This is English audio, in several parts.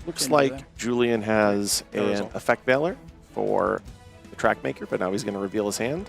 Looks like Julien has an effect veiler for the track maker, but now he's going to reveal his hand.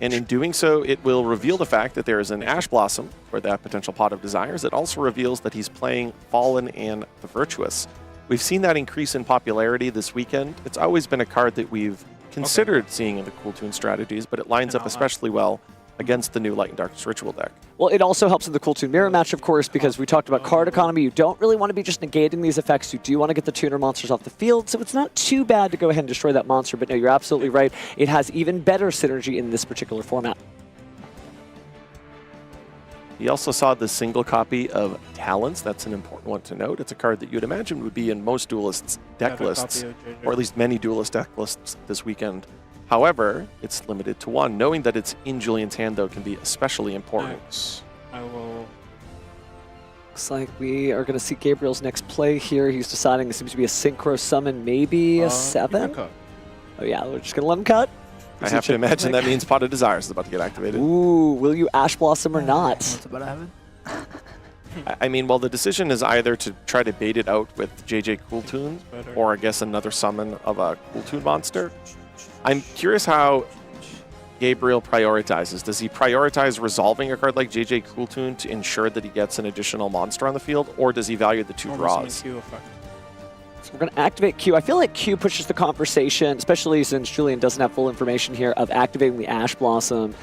And in doing so, it will reveal the fact that there is an Ash Blossom for that potential Pot of Desires. It also reveals that he's playing Fallen and the Virtuous. We've seen that increase in popularity this weekend. It's always been a card that we've considered seeing in the Cool Toon strategies, but it lines up especially well against the new Light and Darkness Ritual deck. Well, it also helps in the Cool Toon Mirror match, of course, because we talked about card economy. You don't really want to be just negating these effects. You do want to get the tuner monsters off the field, so it's not too bad to go ahead and destroy that monster. But no, you're absolutely right. It has even better synergy in this particular format. He also saw the single copy of Talents. That's an important one to note. It's a card that you'd imagine would be in most duelists' deck lists, or at least many duelist deck lists this weekend. However, it's limited to one. Knowing that it's in Julien's hand, though, can be especially important. Nice. I will... Looks like we are going to see Gabriel's next play here. He's deciding it seems to be a Synchro Summon, maybe a 7? Oh yeah, we're just going to let him cut. I have to imagine that means Pot of Desires is about to get activated. Ooh, will you Ash Blossom or not? What's about to happen? I mean, well, the decision is either to try to bait it out with JJ Cool Toon, or I guess another summon of a Cool Toon monster. I'm curious how Gabriel prioritizes. Does he prioritize resolving a card like JJ Cool Toon to ensure that he gets an additional monster on the field, or does he value the 2 draws? So we're going to activate Q. I feel like Q pushes the conversation, especially since Julien doesn't have full information here, of activating the Ash Blossom.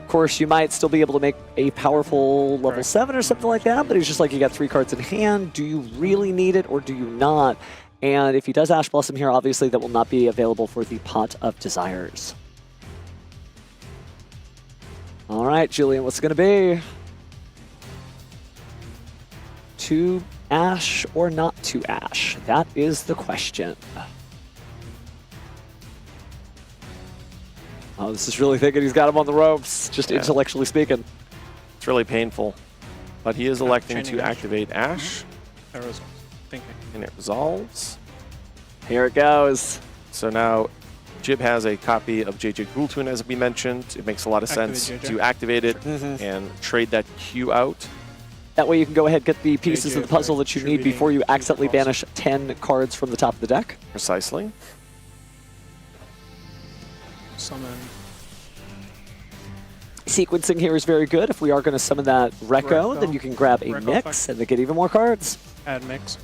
Of course, you might still be able to make a powerful level 7 or something like that, but he's just like, you got 3 cards in hand. Do you really need it or do you not? And if he does Ash Blossom here, obviously that will not be available for the Pot of Desires. All right, Julien, what's it going to be? 2 Ash or not 2 Ash? That is the question. Oh, this is really thinking he's got him on the ropes, just intellectually speaking. It's really painful. But he is electing to activate Ash. And it resolves. Here it goes. So now Jib has a copy of JJ Cool Toon, as we mentioned. It makes a lot of sense to activate it and trade that Q out. That way you can go ahead and get the pieces of the puzzle that you need before you accidentally banish 10 cards from the top of the deck. Precisely. Summon. Sequencing here is very good. If we are going to summon that Rekko, then you can grab a mix and they get even more cards. Add mix.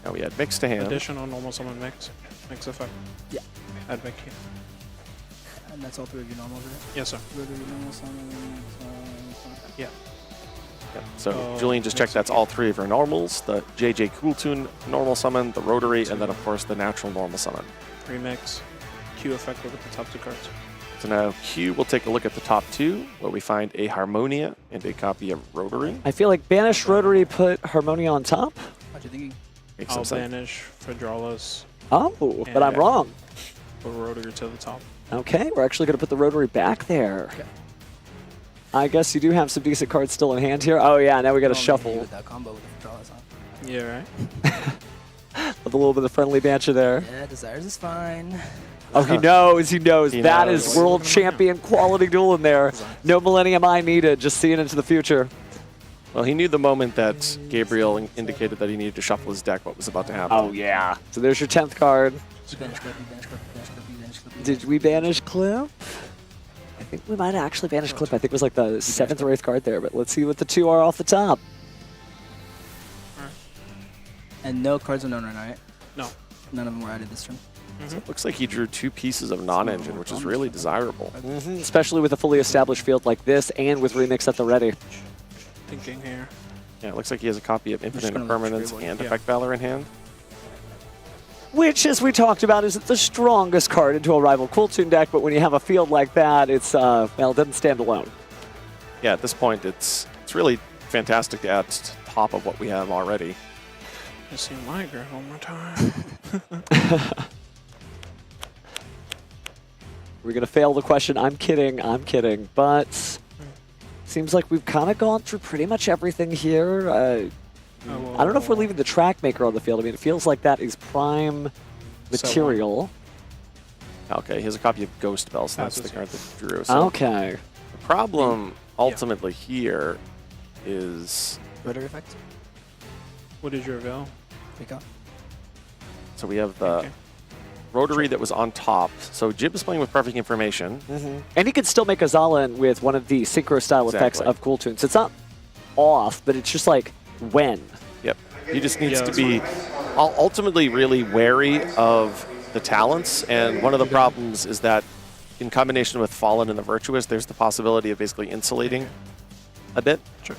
Now we add mix to hand. Additional normal summon mix. Mix effect. Yeah. Add mix here. And that's all 3 of your normals, right? Yes, sir. 3 of your normal summon. Yeah. So Julien just checked that's all 3 of your normals. The JJ Cool Toon normal summon, the rotary, and then of course the natural normal summon. Remix. Q effect over the top 2 cards. So now Q will take a look at the top 2, where we find a Harmonia and a copy of Rotary. I feel like banish Rotary, put Harmonia on top. What you thinking? I'll banish for drawless. Oh, but I'm wrong. Put Rotary to the top. Okay, we're actually going to put the Rotary back there. Okay. I guess you do have some decent cards still in hand here. Oh yeah, now we got to shuffle. With that combo with the drawless on. Yeah, right? With a little bit of friendly banter there. Yeah, Desires is fine. Oh, he knows. That is world champion quality duel in there. No Millennium Eye needed, just seeing into the future. Well, he knew the moment that Gabriel indicated that he needed to shuffle his deck what was about to happen. Oh, yeah. So there's your 10th card. Did we banish Clip? I think we might have actually banished Clip. I think it was like the 7th or 8th card there, but let's see what the 2 are off the top. And no cards are known right? No. None of them were added this turn. So it looks like he drew 2 pieces of non-engine, which is really desirable. Especially with a fully established field like this and with Remix at the ready. Thinking here. Yeah, it looks like he has a copy of Infinite Impermanence and Effect Valor in hand. Which, as we talked about, isn't the strongest card into a rival Cool Toon deck, but when you have a field like that, it's, well, it doesn't stand alone. Yeah, at this point, it's really fantastic to add to top of what we have already. Just see my girl one more time. We're going to fail the question. I'm kidding, but seems like we've kind of gone through pretty much everything here. I don't know if we're leaving the track maker on the field. I mean, it feels like that is prime material. Okay, he has a copy of Ghost Bell, so that's the card that he drew. So okay. The problem ultimately here is... Rotary effect? What is your veil? Pick up. So we have the Okay. rotary that was on top. So Jib is playing with perfect information. And he could still make a Zalan with one of the synchro style effects Exactly. of Cool Tunes. It's not off, but it's just like when. Yep. He just needs Yeah, to be ultimately really wary of the talents. And one of the problems is that in combination with Fallen and the Virtuous, there's the possibility of basically insulating a bit Sure.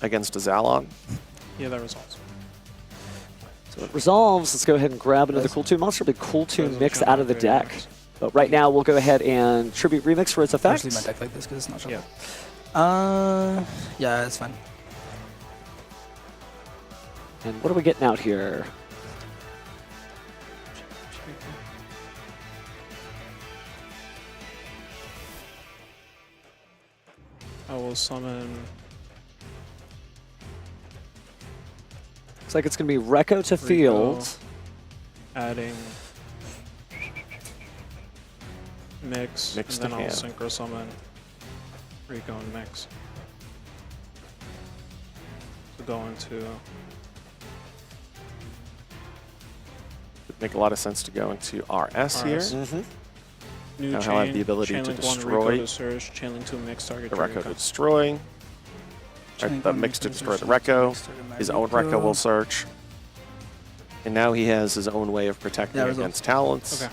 against a Zalon. Yeah, that resolves. So it resolves. Let's go ahead and grab another Cool Tune monster. Big Cool Tune Doesn't mix jump out of the very deck. nice. But right now, we'll go ahead and Tribute Remix for its I'll effects. just leave my deck like this because it's not Yeah. shuffled. Yeah, it's fine. And what are we getting out here? I will summon. Looks like it's going to be Recco to Rico. field. Adding mix, Mix and to then I'll hand. synchro summon Rico and mix. To go into Would make a lot of sense to go into RS here. RS. new Now chain. he'll have the ability to chain link destroy 1, Rico to search, chain link 2, mix target The to Recco Rico. to destroy. Chain The one, mix to Rico, destroy the search, Recco. mix, target my His own Rico. Recco will search. And now he has his own way of protecting That resolves. against talents. Okay.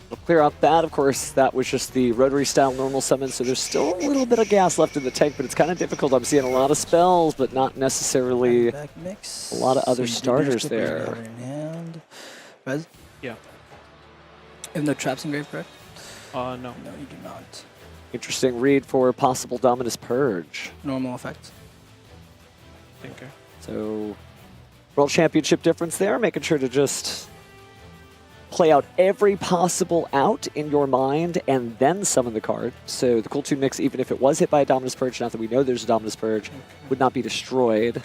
We'll clear out that. Of course, that was just the rotary style normal summon, so there's still a little bit of gas left in the tank, but it's kind of difficult. I'm seeing a lot of spells, but not necessarily. Back mix. a lot of other So you do starters Bear Skipper, there. you have it in hand. Res? Yeah. You have no traps in grave, correct? No. No, you do not. Interesting read for possible Dominus Purge. Normal effect. Okay. So, World Championship difference there, making sure to just play out every possible out in your mind and then summon the card. So the Cool Tune mix, even if it was hit by a Dominus Purge, not that we know there's a Dominus Purge, would not be destroyed.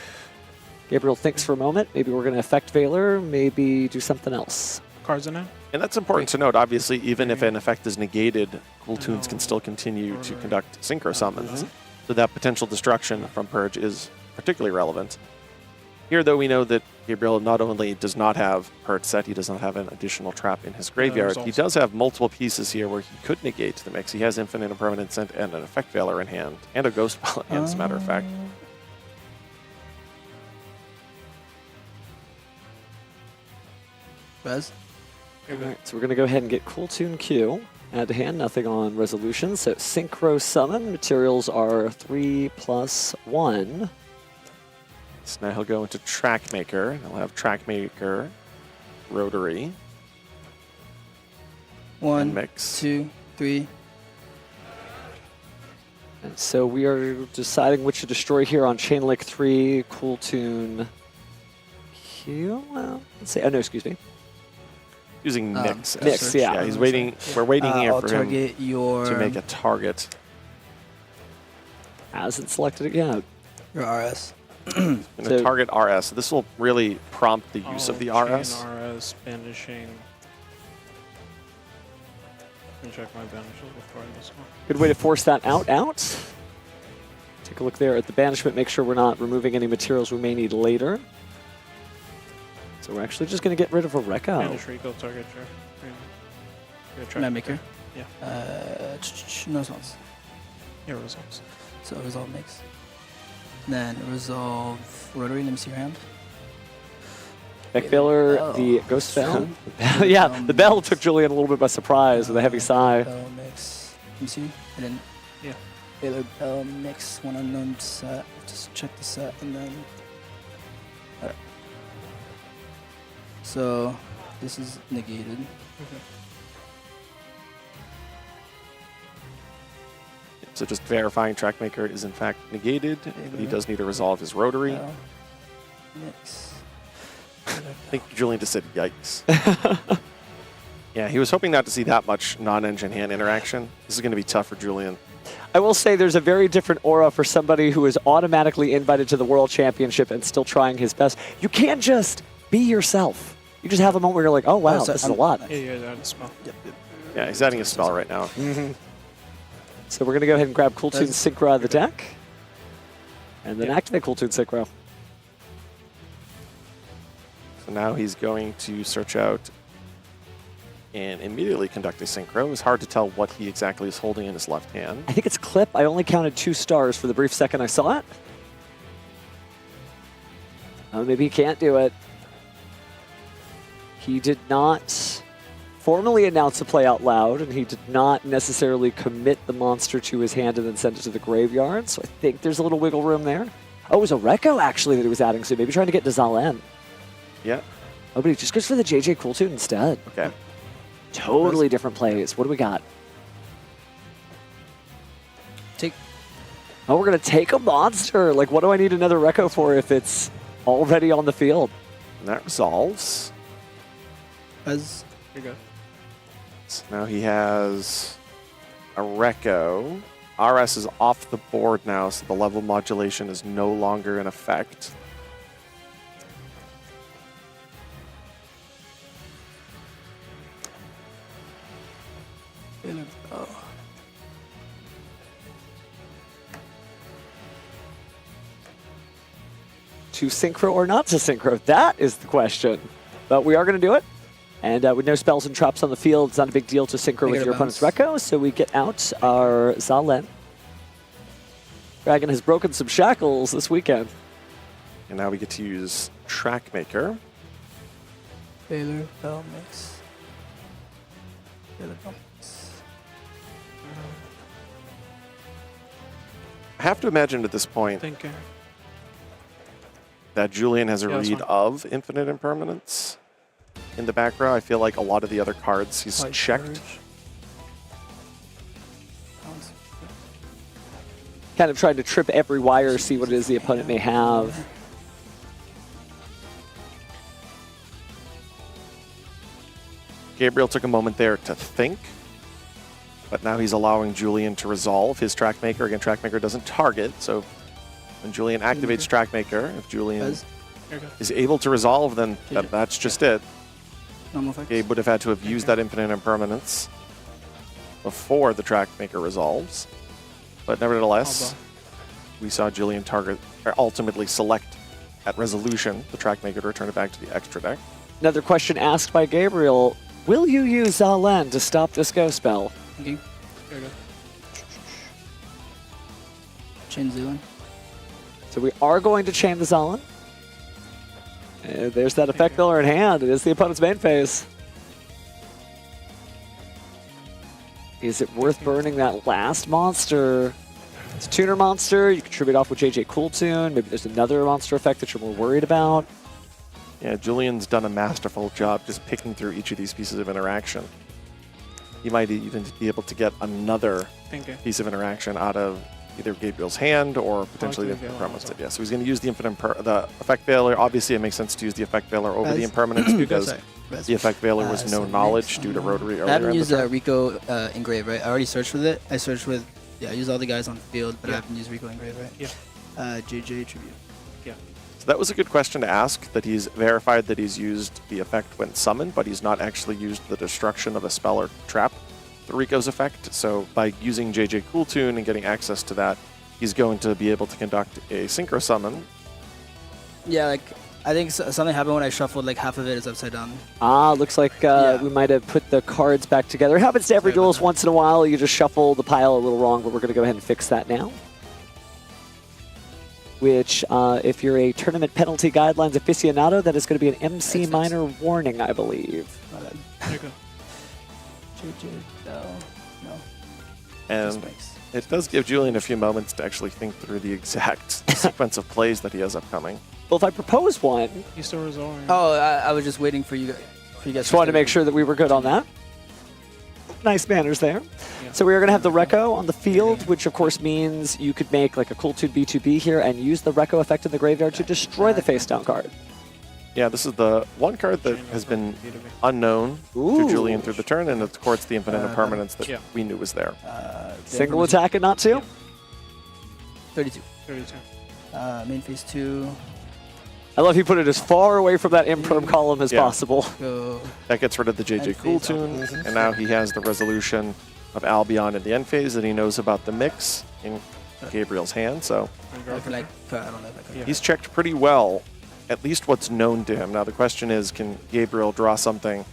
Gabriel thinks for a moment. Maybe we're going to effect Veiler, maybe do something else. Cards in it? And that's important to note. Obviously, even if an effect is negated, Cool Tunes can still continue to conduct synchro summons. So that potential destruction from Purge is particularly relevant. Here, though, we know that Gabriel not only does not have Purge set, he does not have an additional trap in his graveyard. He does have multiple pieces here where he could negate the mix. He has Infinite Impermanent Scent and an Effect Veiler in hand, and a Ghost Spell in hand, as a matter of fact. Res? All right, so we're going to go ahead and get Cool Tune Q. Add to hand, nothing on resolution. So Synchro Summon, materials are 3+1. So now he'll go into Track Maker. He'll have Track Maker, Rotary, One, and Mix. 2, 3. And so we are deciding which to destroy here on Chain Link 3, Cool Tune Q. Well, let's see. Oh, no, excuse me. Using Mix. as Mix, such. yeah. He's waiting. We're waiting here I'll for him target your, to make a target. Hasn't selected it yet. your RS. And So- to target RS. This will really prompt the use of the Chain RS. RS, banishing. Let me check my banishes before I do this one. Good way to force that out. Take a look there at the banishment. Make sure we're not removing any materials we may need later. So we're actually just going to get rid of a Recco. Banish Rico, target your. Map Maker? Yeah. No response. Yeah, results. So resolve mix. Then resolve rotary, let me see your hand. Deck Veiler, Oh. the Ghost Bell. Bell. Yeah, the bell took Julian a little bit by surprise with a heavy sigh. Bell mix. Let me see. I didn't. Yeah. Veiler Bell mix, one unknown set. Just check the set and then. Alright. So this is negated. So just verifying Track Maker is in fact negated. He does need to resolve his Rotary. Bell mix. I think Julian just said yikes. Yeah, he was hoping not to see that much non-engine hand interaction. This is going to be tough for Julian. I will say there's a very different aura for somebody who is automatically invited to the World Championship and still trying his best. You can't just be yourself. You just have a moment where you're like, oh, wow, so this is a I'm- lot. Yeah, you guys added spell. Yeah, he's adding a spell right now. So we're going to go ahead and grab Cool Tune That's- Synchro out of the deck. And then activate Cool Tune Synchro. So now he's going to search out and immediately conduct a synchro. It's hard to tell what he exactly is holding in his left hand. I think it's clip. I only counted 2 stars for the brief second I saw it. Oh, maybe he can't do it. He did not formally announce the play out loud, and he did not necessarily commit the monster to his hand and then send it to the graveyard, so I think there's a little wiggle room there. Oh, it was a Rekko, actually, that he was adding, so maybe trying to get to JULIEN. Yeah. Oh, but he just goes for the JJ Tune instead. Okay. Totally different plays. What do we got? Take. Oh, we're going to take a monster. Like, what do I need another Rekko for if it's already on the field? And that resolves. As You're good. So now he has a Rekko. RS is off the board now, so the level modulation is no longer in effect. oh. To synchro or not to synchro? That is the question. But we are going to do it. And with no spells and traps on the field, it's not a big deal to synchro with your opponent's Rekko, so we get out our JULIEN. Dragon has broken some shackles this weekend. And now we get to use Trackmaker. Baylor, Bell, Mix. Baylor, Bell, Mix. I have to imagine at this point Thinking. that JULIEN has a Yeah, that's read fine. of Infinite Impermanence in the back row. I feel like a lot of the other cards he's High checked. charge. Kind of trying to trip every wire, see what it is the opponent may have. Gabriel took a moment there to think, but now he's allowing JULIEN to resolve his Trackmaker. Again, Trackmaker doesn't target, so when JULIEN activates Trackmaker, if JULIEN As You're good. is able to resolve, then that's just it. normal effects. Gabe would have had to have used that Infinite Impermanence before the Trackmaker resolves. But nevertheless, we saw JULIEN target, or ultimately select at resolution the Trackmaker to return it back to the extra deck. Another question asked by Gabriel. Will you use JULIEN to stop this Go spell? Okay. You're good. Chain Zealand. So we are going to chain the JULIEN. There's that effect builder in hand. It is the opponent's main phase. Is it worth burning that last monster? It's a tuner monster. You can tribute off with JJ Tune. Maybe there's another monster effect that you're more worried about. Yeah, JULIEN's done a masterful job just picking through each of these pieces of interaction. He might even be able to get another Thinking. piece of interaction out of either Gabriel's hand or potentially the Gabriel Impermanence. also. Yeah, so he's going to use the the Effect Veiler. Obviously, it makes sense to use the Effect Veiler over the Impermanence because Sorry. Res. the Effect Veiler was no so knowledge next, due to Rotary I earlier haven't in the used turn. Rico Engrave, right? I already searched with it. I searched with, I used all the guys on the field, but I Yeah. haven't used Rico Engrave, right? Yeah. JJ Tribute. So that was a good question to ask, that he's verified that he's used the effect when summoned, but he's not actually used the destruction of a spell or trap, the Rico's effect. So by using JJ Tune and getting access to that, he's going to be able to conduct a Synchro Summon. Yeah, like, I think something happened when I shuffled, like half of it is upside down. Ah, looks like Yeah. we might have put the cards back together. It happens to every Sorry about duelist that. once in a while. You just shuffle the pile a little wrong, but we're going to go ahead and fix that now. Which, if you're a tournament penalty guidelines aficionado, that is going to be an MC Makes sense. minor warning, I believe. My bad. You're good. JJ, no. And Spikes. it does give JULIEN a few moments to actually think through the exact sequence of plays that he has upcoming. Well, if I propose one, He's still resolving. Oh, I was just waiting for you guys. just wanted to make sure that we were good on that. Nice manners there. Yeah. So we are going to have the Rekko on the field, which of course means you could make like a cool 2B2B here and use the Rekko effect in the graveyard to destroy the face down card. Yeah, this is the one card that has been unknown Ooh. to JULIEN through the turn, and of course the Infinite Impermanence that yeah. we knew was there. Single attack and not two? 32. 32. Main phase 2. I love he put it as far away from that imperm column as Yeah. possible. Go. That gets rid of the JJ Cool phase Tune, up. and now he has the resolution of Albion in the end phase that he knows about the mix in Gabriel's hand. So I can, like, I don't know if I can. Yeah. he's checked pretty well at least what's known to him. Now the question is, can Gabriel draw something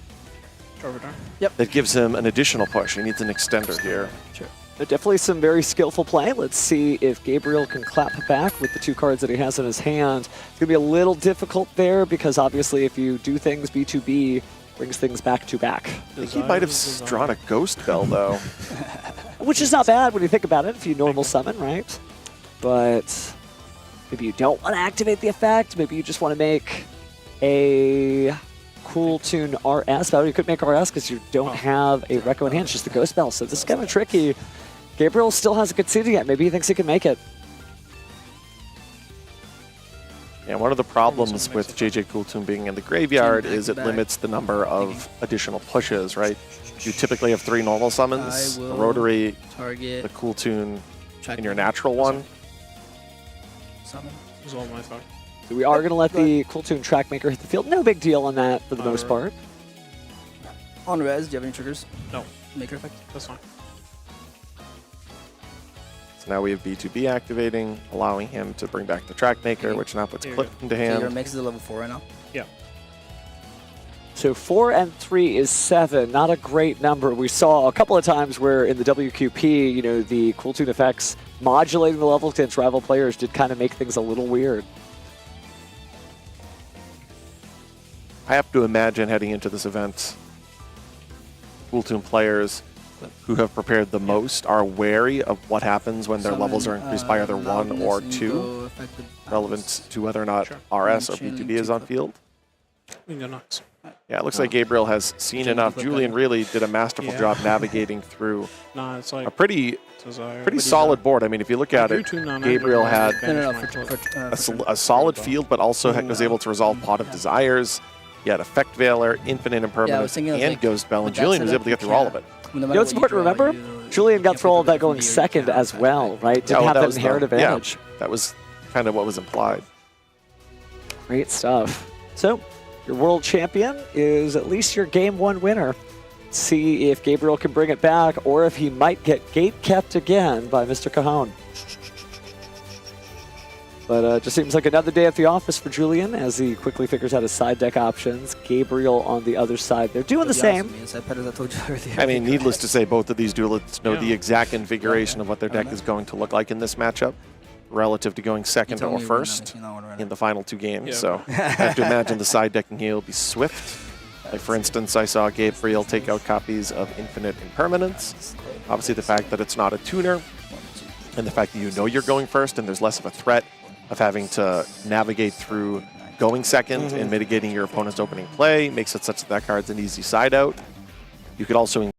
Over there. that gives him an additional push? He needs an extender here. Sure. Definitely some very skillful play. Let's see if Gabriel can clap back with the 2 cards that he has in his hand. It's going to be a little difficult there because obviously if you do things B2B, brings things back to back. I think he might have drawn a Ghost Bell, though. Which is not bad when you think about it, if you normal summon, right? But maybe you don't want to activate the effect. Maybe you just want to make a Cool Tune RS. But you could make RS because you don't have a Reco in hand. It's just the Ghost Bell. So this is kind of tricky. Gabriel still hasn't conceded yet. Maybe he thinks he can make it. Yeah, one of the problems with JJ Cooltoon being in the graveyard is it limits the number of additional pushes, right? You typically have 3 normal summons, the Rotary, Target. the Cooltoon, and your natural one. Summon. Is all my thought. So we are going to let the Cool Tune Trackmaker hit the field. No big deal on that for the most part. On res, do you have any triggers? No. Maker effect? That's fine. So now we have B2B activating, allowing him to bring back the Trackmaker, which now puts Here you Clip into So your hand. mix is a level 4 right now? Yeah. So 4 and 3 is 7. Not a great number. We saw a couple of times where in the WQP, you know, the Cool Tune effects modulating the level against rival players did kind of make things a little weird. I have to imagine heading into this event, Cooltoon players who have prepared the most are wary of what happens when their levels are increased by either 1 or 2, relevant to whether or not RS or B2B is on field. We can go next. Yeah, it looks like Gabriel has seen enough. Julien really did a masterful job navigating through Nah, it's like a pretty Desire. solid board. I mean, if you look at it, Gabriel had No, a solid field, but also was able to resolve Pot of Desires. He had Effect Veiler, Infinite Impermanence, thinking of, and like, Ghost Bell, and with that Julien was able setup, to get you through all of it. No You know what's important to remember? Julien got through all of that going second as well, right? Didn't have that inherent advantage. That was kind of what was implied. Great stuff. So, your world champion is at least your game 1 winner. See if Gabriel can bring it back or if he might get gate-kept again by Mr. Cajon. But it just seems like another day at the office for Julien as he quickly figures out his side deck options. Gabriel on the other side. They're doing the same. I mean, needless to say, both of these duelists know the exact configuration of what their deck is going to look like in this matchup relative to going second or first in the final 2 games. So I have to imagine the side decking here will be swift. Like, for instance, I saw Gabriel take out copies of Infinite Impermanence. Obviously, the fact that it's not a tuner, and the fact that you know you're going first and there's less of a threat of having to navigate through going second and mitigating your opponent's opening play makes it such that that card's an easy side out. You could also